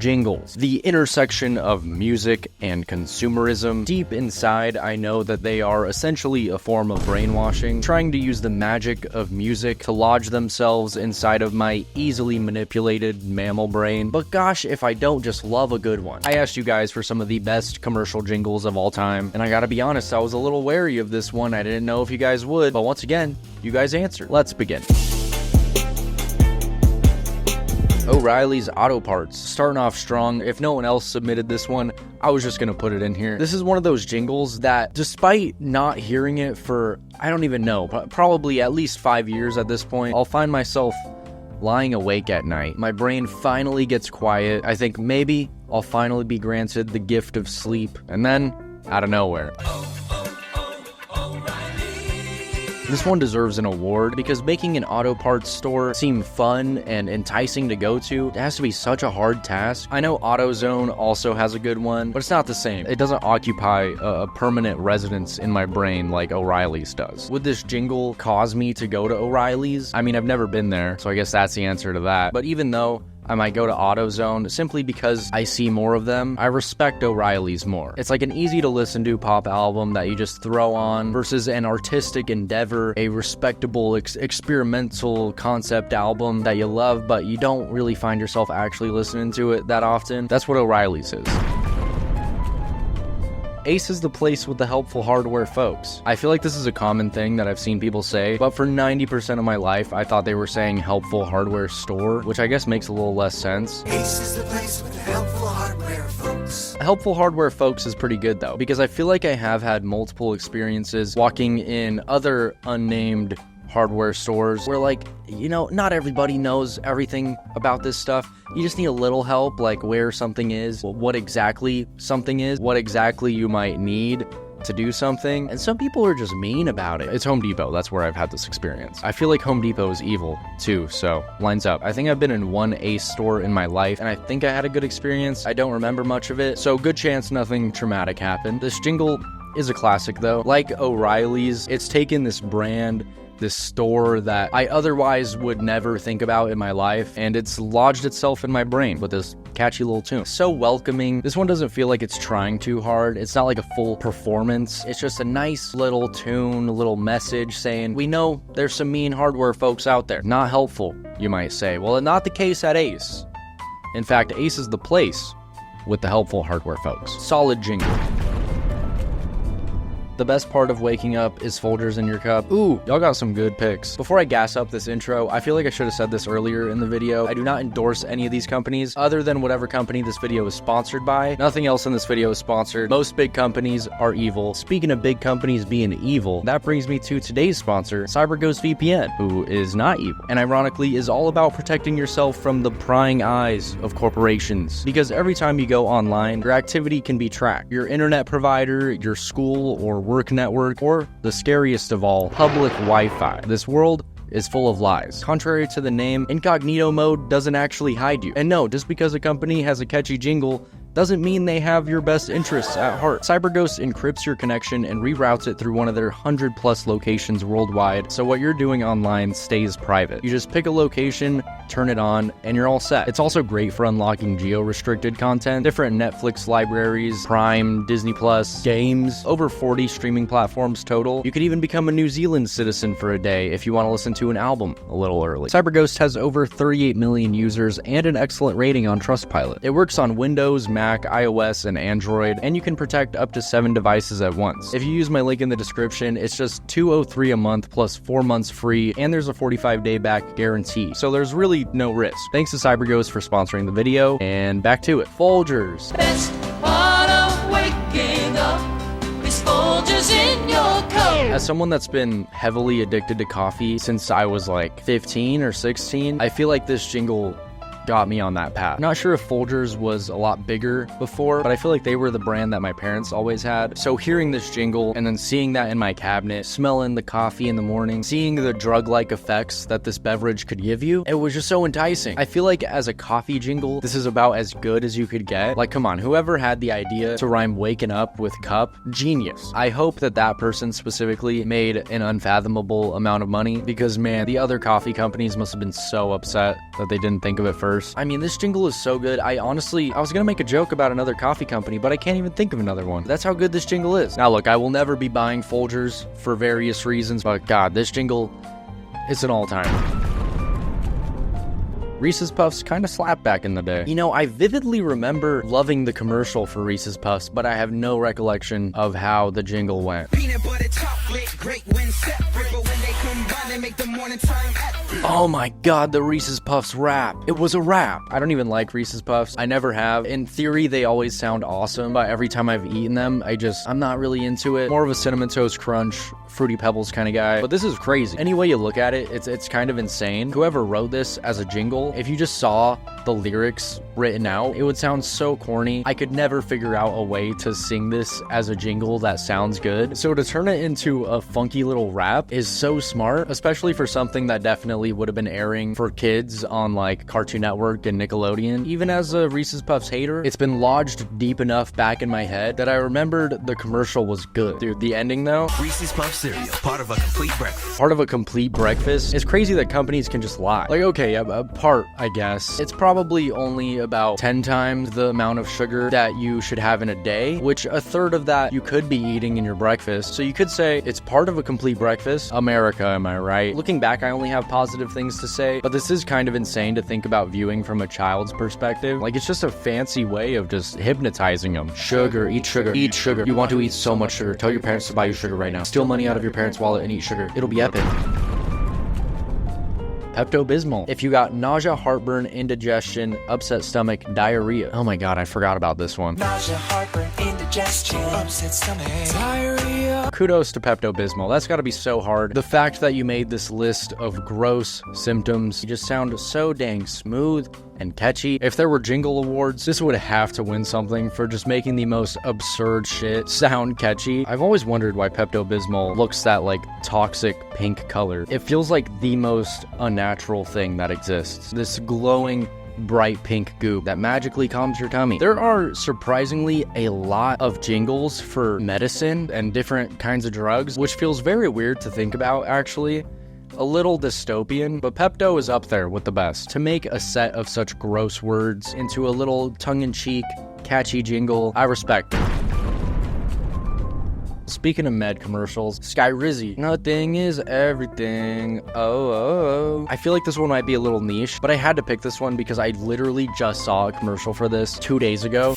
Jingles, the intersection of music and consumerism. Deep inside, I know that they are essentially a form of brainwashing, trying to use the magic of music to lodge themselves inside of my easily manipulated mammal brain. But gosh, if I don't just love a good one. I asked you guys for some of the best commercial jingles of all time, and I gotta be honest, I was a little wary of this one. I didn't know if you guys would, but once again, you guys answered. Let's begin. O'Reilly's Auto Parts, starting off strong. If no one else submitted this one, I was just gonna put it in here. This is one of those jingles that, despite not hearing it for, I don't even know, probably at least 5 years at this point, I'll find myself lying awake at night. My brain finally gets quiet. I think maybe I'll finally be granted the gift of sleep, and then, out of nowhere, this one deserves an award because making an auto parts store seem fun and enticing to go to, it has to be such a hard task. I know AutoZone also has a good one, but it's not the same. It doesn't occupy a permanent residence in my brain like O'Reilly's does. Would this jingle cause me to go to O'Reilly's? I mean, I've never been there, so I guess that's the answer to that. But even though I might go to AutoZone simply because I see more of them, I respect O'Reilly's more. It's like an easy to listen to pop album that you just throw on versus an artistic endeavor, a respectable experimental concept album that you love but you don't really find yourself actually listening to it that often. That's what O'Reilly's is. Ace is the place with the helpful hardware folks. I feel like this is a common thing that I've seen people say, but for 90% of my life, I thought they were saying helpful hardware store, which I guess makes a little less sense. Ace is the place with the helpful hardware folks. Helpful hardware folks is pretty good though, because I feel like I have had multiple experiences walking in other unnamed hardware stores where, like, you know, not everybody knows everything about this stuff. You just need a little help, like where something is, what exactly something is, what exactly you might need to do something, and some people are just mean about it. It's Home Depot. That's where I've had this experience. I feel like Home Depot is evil too, so lines up. I think I've been in one Ace store in my life, and I think I had a good experience. I don't remember much of it, so good chance nothing traumatic happened. This jingle is a classic though. Like O'Reilly's, it's taken this brand, this store that I otherwise would never think about in my life, and it's lodged itself in my brain with this catchy little tune. So welcoming. This one doesn't feel like it's trying too hard. It's not like a full performance. It's just a nice little tune, a little message saying, we know there's some mean hardware folks out there. Not helpful, you might say. Well, not the case at Ace. In fact, Ace is the place with the helpful hardware folks. Solid jingle. The best part of waking up is Folgers in your cup. Ooh, y'all got some good picks. Before I gas up this intro, I feel like I should have said this earlier in the video. I do not endorse any of these companies other than whatever company this video is sponsored by. Nothing else in this video is sponsored. Most big companies are evil. Speaking of big companies being evil, that brings me to today's sponsor, CyberGhost VPN, who is not evil, and ironically is all about protecting yourself from the prying eyes of corporations. Because every time you go online, your activity can be tracked. Your internet provider, your school or work network, or the scariest of all, public Wi-Fi. This world is full of lies. Contrary to the name, incognito mode doesn't actually hide you. And no, just because a company has a catchy jingle doesn't mean they have your best interests at heart. CyberGhost encrypts your connection and reroutes it through one of their 100+ locations worldwide, so what you're doing online stays private. You just pick a location, turn it on, and you're all set. It's also great for unlocking geo-restricted content, different Netflix libraries, Prime, Disney+, games, over 40 streaming platforms total. You could even become a New Zealand citizen for a day if you want to listen to an album a little early. CyberGhost has over 38 million users and an excellent rating on Trustpilot. It works on Windows, Mac, iOS, and Android, and you can protect up to 7 devices at once. If you use my link in the description, it's just $203 a month plus 4 months free, and there's a 45-day back guarantee, so there's really no risk. Thanks to CyberGhost for sponsoring the video, and back to it. Folgers. Best part of waking up is Folgers in your coat. As someone that's been heavily addicted to coffee since I was like 15 or 16, I feel like this jingle got me on that path. I'm not sure if Folgers was a lot bigger before, but I feel like they were the brand that my parents always had. So hearing this jingle and then seeing that in my cabinet, smelling the coffee in the morning, seeing the drug-like effects that this beverage could give you, it was just so enticing. I feel like as a coffee jingle, this is about as good as you could get. Like, come on, whoever had the idea to rhyme waking up with cup, genius. I hope that that person specifically made an unfathomable amount of money because, man, the other coffee companies must have been so upset that they didn't think of it first. worse. I mean, this jingle is so good. I was gonna make a joke about another coffee company, but I can't even think of another one. That's how good this jingle is. Now look, I will never be buying Folgers for various reasons, but God, this jingle is an all-timer. Reese's Puffs kind of slapped back in the day. You know, I vividly remember loving the commercial for Reese's Puffs, but I have no recollection of how the jingle went. Peanut butter chocolate, great when separate, but when they combine, they make the morning time epic. Oh my God, the Reese's Puffs rap. It was a rap. I don't even like Reese's Puffs. I never have. In theory, they always sound awesome, but every time I've eaten them, I'm not really into it. More of a Cinnamon Toast Crunch, Fruity Pebbles kind of guy. But this is crazy. Any way you look at it, it's kind of insane. Whoever wrote this as a jingle, if you just saw the lyrics written out, it would sound so corny. I could never figure out a way to sing this as a jingle that sounds good. So to turn it into a funky little rap is so smart, especially for something that definitely would have been airing for kids on like Cartoon Network and Nickelodeon. Even as a Reese's Puffs hater, it's been lodged deep enough back in my head that I remembered the commercial was good. Dude, the ending though? Reese's Puffs cereal, part of a complete breakfast. Part of a complete breakfast? It's crazy that companies can just lie. Like, okay, a part, I guess. It's probably only about 10 times the amount of sugar that you should have in a day, which a third of that you could be eating in your breakfast. So you could say it's part of a complete breakfast. America, am I right? Looking back, I only have positive things to say, but this is kind of insane to think about viewing from a child's perspective. Like, it's just a fancy way of just hypnotizing them. Sugar, eat sugar, eat sugar. You want to eat so much sugar. Tell your parents to buy you sugar right now. Steal money out of your parents' wallet and eat sugar. It'll be epic. Pepto-Bismol. If you got nausea, heartburn, indigestion, upset stomach, diarrhea. Oh my God, I forgot about this one. Nausea, heartburn, indigestion, upset stomach, diarrhea. Kudos to Pepto-Bismol. That's gotta be so hard. The fact that you made this list of gross symptoms just sound so dang smooth and catchy. If there were jingle awards, this would have to win something for just making the most absurd shit sound catchy. I've always wondered why Pepto-Bismol looks that like toxic pink color. It feels like the most unnatural thing that exists. This glowing bright pink goop that magically calms your tummy. There are surprisingly a lot of jingles for medicine and different kinds of drugs, which feels very weird to think about actually. A little dystopian, but Pepto is up there with the best. To make a set of such gross words into a little tongue-in-cheek, catchy jingle, I respect it. Speaking of med commercials, Skyrizi. Nothing is everything. Oh. I feel like this one might be a little niche, but I had to pick this one because I literally just saw a commercial for this 2 days ago.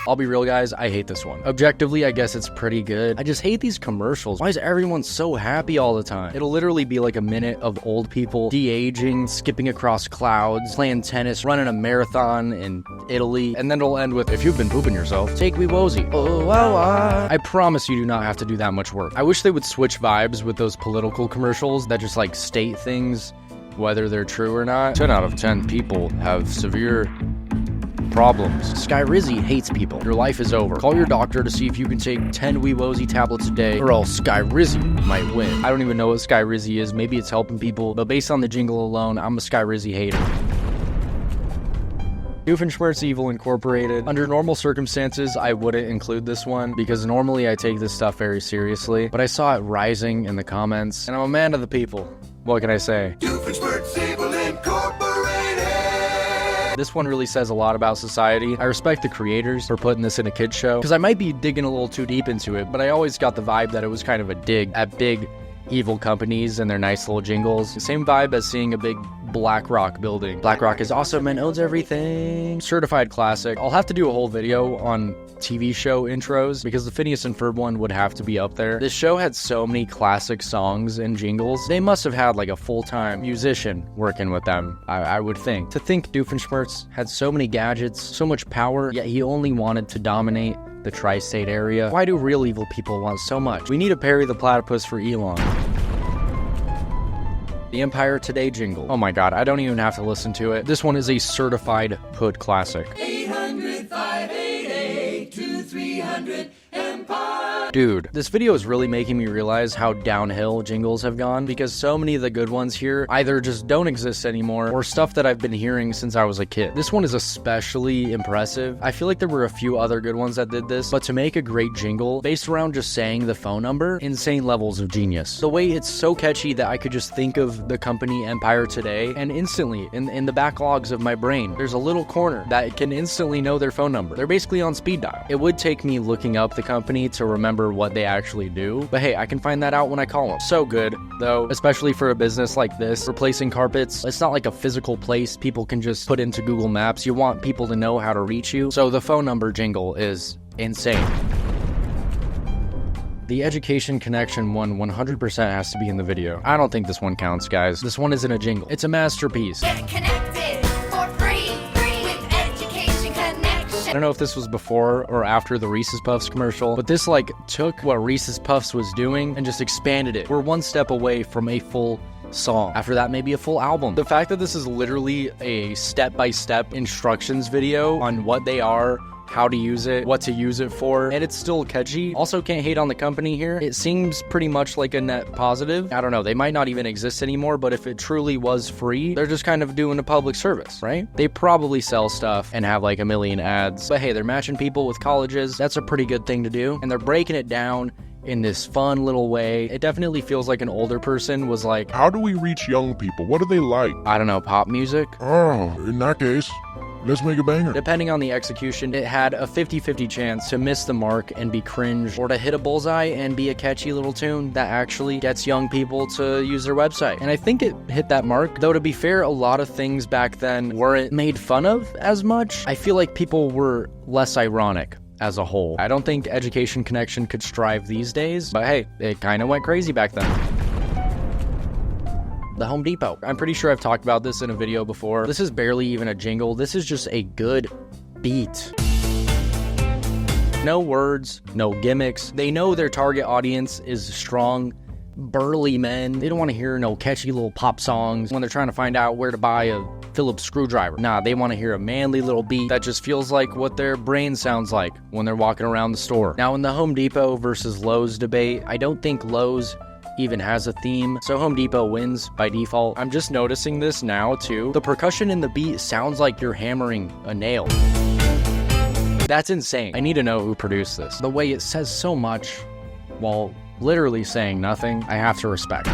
I'll be real, guys, I hate this one. Objectively, I guess it's pretty good. I just hate these commercials. Why is everyone so happy all the time? It'll literally be like a minute of old people de-aging, skipping across clouds, playing tennis, running a marathon in Italy, and then it'll end with, if you've been pooping yourself, take Weewozy. Oh, wow. I promise you do not have to do that much work. I wish they would switch vibes with those political commercials that just like state things, whether they're true or not. 10 out of 10 people have severe problems. Skyrizi hates people. Your life is over. Call your doctor to see if you can take 10 Weewozy tablets a day, or else Skyrizi might win. I don't even know what Skyrizi is. Maybe it's helping people, but based on the jingle alone, I'm a Skyrizi hater. Doofenshmirtz Evil Incorporated. Under normal circumstances, I wouldn't include this one because normally I take this stuff very seriously, but I saw it rising in the comments, and I'm a man of the people. What can I say? Doofenshmirtz Evil Incorporated. This one really says a lot about society. I respect the creators for putting this in a kid's show, because I might be digging a little too deep into it, but I always got the vibe that it was kind of a dig at big evil companies and their nice little jingles. Same vibe as seeing a big BlackRock building. BlackRock is awesome and owns everything. Certified classic. I'll have to do a whole video on TV show intros because the Phineas and Ferb one would have to be up there. This show had so many classic songs and jingles. They must have had like a full-time musician working with them, I would think. To think Doofenshmirtz had so many gadgets, so much power, yet he only wanted to dominate the tri-state area. Why do real evil people want so much? We need a Perry the Platypus for Elon. The Empire Today jingle. Oh my God, I don't even have to listen to it. This one is a certified hood classic. 800-588-2300 Empire. apart. Dude, this video is really making me realize how downhill jingles have gone, because so many of the good ones here either just don't exist anymore or stuff that I've been hearing since I was a kid. This one is especially impressive. I feel like there were a few other good ones that did this, but to make a great jingle based around just saying the phone number, insane levels of genius. The way it's so catchy that I could just think of the company Empire Today, and instantly in the backlogs of my brain, there's a little corner that can instantly know their phone number. They're basically on speed dial. It would take me looking up the company to remember what they actually do, but hey, I can find that out when I call them. So good, though, especially for a business like this. Replacing carpets, it's not like a physical place people can just put into Google Maps. You want people to know how to reach you, so the phone number jingle is insane. The education connection one 100% has to be in the video. I don't think this one counts, guys. This one isn't a jingle. It's a masterpiece. Get connected for free with education connection. I don't know if this was before or after the Reese's Puffs commercial, but this like took what Reese's Puffs was doing and just expanded it. We're one step away from a full song. After that, maybe a full album. The fact that this is literally a step-by-step instructions video on what they are, how to use it, what to use it for, and it's still catchy. Also, can't hate on the company here. It seems pretty much like a net positive. I don't know, they might not even exist anymore, but if it truly was free, they're just kind of doing a public service, right? They probably sell stuff and have like a million ads, but hey, they're matching people with colleges. That's a pretty good thing to do, and they're breaking it down in this fun little way. It definitely feels like an older person was like, how do we reach young people? What do they like? I don't know, pop music? Oh, in that case, let's make a banger. Depending on the execution, it had a 50-50 chance to miss the mark and be cringe, or to hit a bullseye and be a catchy little tune that actually gets young people to use their website. And I think it hit that mark, though to be fair, a lot of things back then weren't made fun of as much. I feel like people were less ironic as a whole. I don't think Education Connection could strive these days, but hey, it kind of went crazy back then. The Home Depot. I'm pretty sure I've talked about this in a video before. This is barely even a jingle. This is just a good beat. No words, no gimmicks. They know their target audience is strong, burly men. They don't want to hear no catchy little pop songs when they're trying to find out where to buy a Phillips screwdriver. Nah, they want to hear a manly little beat that just feels like what their brain sounds like when they're walking around the store. Now, in the Home Depot versus Lowe's debate, I don't think Lowe's even has a theme, so Home Depot wins by default. I'm just noticing this now too. The percussion in the beat sounds like you're hammering a nail. That's insane. I need to know who produced this. The way it says so much while literally saying nothing, I have to respect.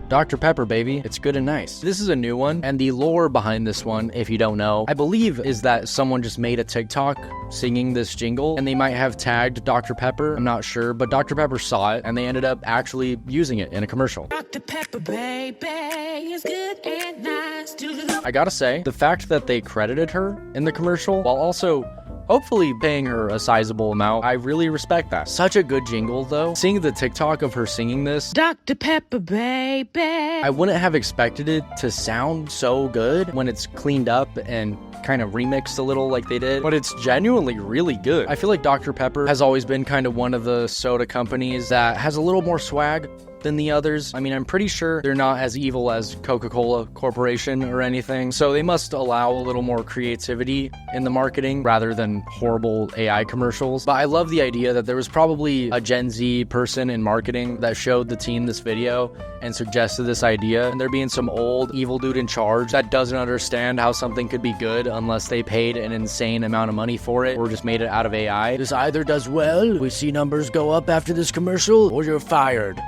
Dr. Pepper, baby. It's good and nice. This is a new one, and the lore behind this one, if you don't know, I believe is that someone just made a TikTok singing this jingle, and they might have tagged Dr. Pepper. I'm not sure, but Dr. Pepper saw it, and they ended up actually using it in a commercial. Dr. Pepper, baby, is good and nice. I gotta say, the fact that they credited her in the commercial, while also hopefully paying her a sizable amount, I really respect that. Such a good jingle, though. Seeing the TikTok of her singing this, Dr. Pepper, baby. I wouldn't have expected it to sound so good when it's cleaned up and kind of remixed a little like they did, but it's genuinely really good. I feel like Dr. Pepper has always been kind of one of the soda companies that has a little more swag than the others. I mean, I'm pretty sure they're not as evil as Coca-Cola Corporation or anything, so they must allow a little more creativity in the marketing rather than horrible AI commercials. But I love the idea that there was probably a Gen Z person in marketing that showed the team this video and suggested this idea, and there being some old evil dude in charge that doesn't understand how something could be good unless they paid an insane amount of money for it or just made it out of AI. This either does well, we see numbers go up after this commercial, or you're fired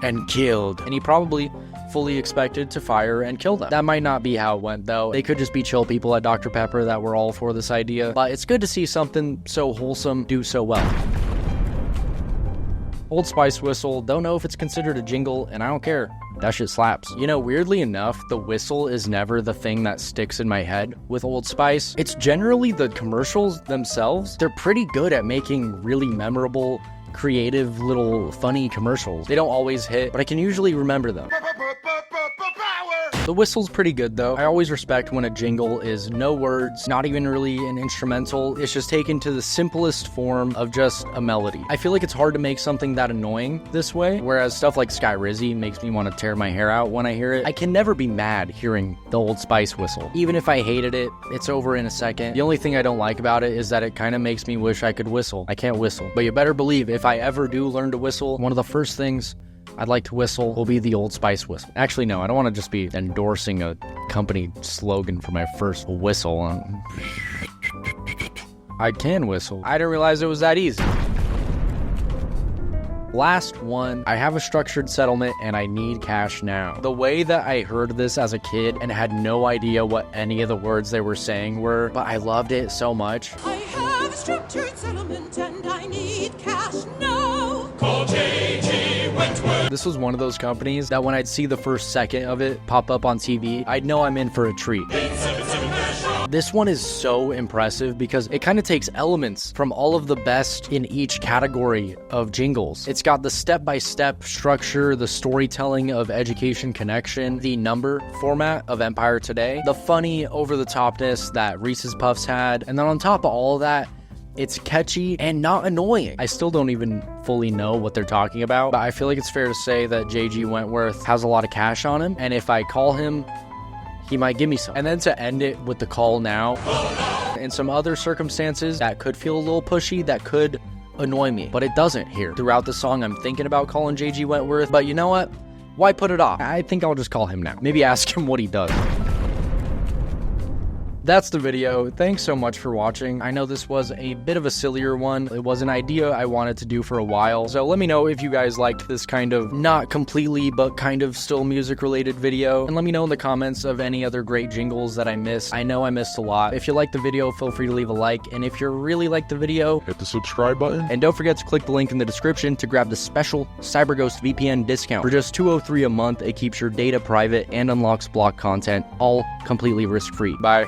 and killed. And he probably fully expected to fire and kill them. That might not be how it went, though. They could just be chill people at Dr. Pepper that were all for this idea, but it's good to see something so wholesome do so well. Old Spice whistle, don't know if it's considered a jingle, and I don't care. That shit slaps. You know, weirdly enough, the whistle is never the thing that sticks in my head with Old Spice. It's generally the commercials themselves. They're pretty good at making really memorable, creative little funny commercials. They don't always hit, but I can usually remember them. Power! The whistle's pretty good though. I always respect when a jingle is no words, not even really an instrumental. It's just taken to the simplest form of just a melody. I feel like it's hard to make something that annoying this way, whereas stuff like Skyrizi makes me want to tear my hair out when I hear it. I can never be mad hearing the Old Spice whistle. Even if I hated it, it's over in a second. The only thing I don't like about it is that it kind of makes me wish I could whistle. I can't whistle. But you better believe if I ever do learn to whistle, one of the first things I'd like to whistle will be the Old Spice whistle. Actually, no, I don't want to just be endorsing a company slogan for my first whistle. I can whistle. I didn't realize it was that easy. Last one, I have a structured settlement and I need cash now. The way that I heard this as a kid and had no idea what any of the words they were saying were, but I loved it so much. I have a structured settlement and I need cash now. Call J.G. Wentworth. This was one of those companies that when I'd see the first second of it pop up on TV, I'd know I'm in for a treat. 877 This one is so impressive because it kind of takes elements from all of the best in each category of jingles. It's got the step-by-step structure, the storytelling of Education Connection, the number format of Empire Today, the funny over-the-topness that Reese's Puffs had, and then on top of all of that, it's catchy and not annoying. I still don't even fully know what they're talking about, but I feel like it's fair to say that J.G. Wentworth has a lot of cash on him, and if I call him, he might give me some. And then to end it with the call now, in some other circumstances that could feel a little pushy, that could annoy me, but it doesn't here. Throughout the song, I'm thinking about calling J.G. Wentworth, but you know what? Why put it off? I think I'll just call him now. Maybe ask him what he does. That's the video. Thanks so much for watching. I know this was a bit of a sillier one. It was an idea I wanted to do for a while. So let me know if you guys liked this kind of not completely, but kind of still music related video. And let me know in the comments of any other great jingles that I missed. I know I missed a lot. If you liked the video, feel free to leave a like. And if you really liked the video, Hit the subscribe button. and don't forget to click the link in the description to grab the special CyberGhost VPN discount. For just $203 a month, it keeps your data private and unlocks block content, all completely risk-free. Bye.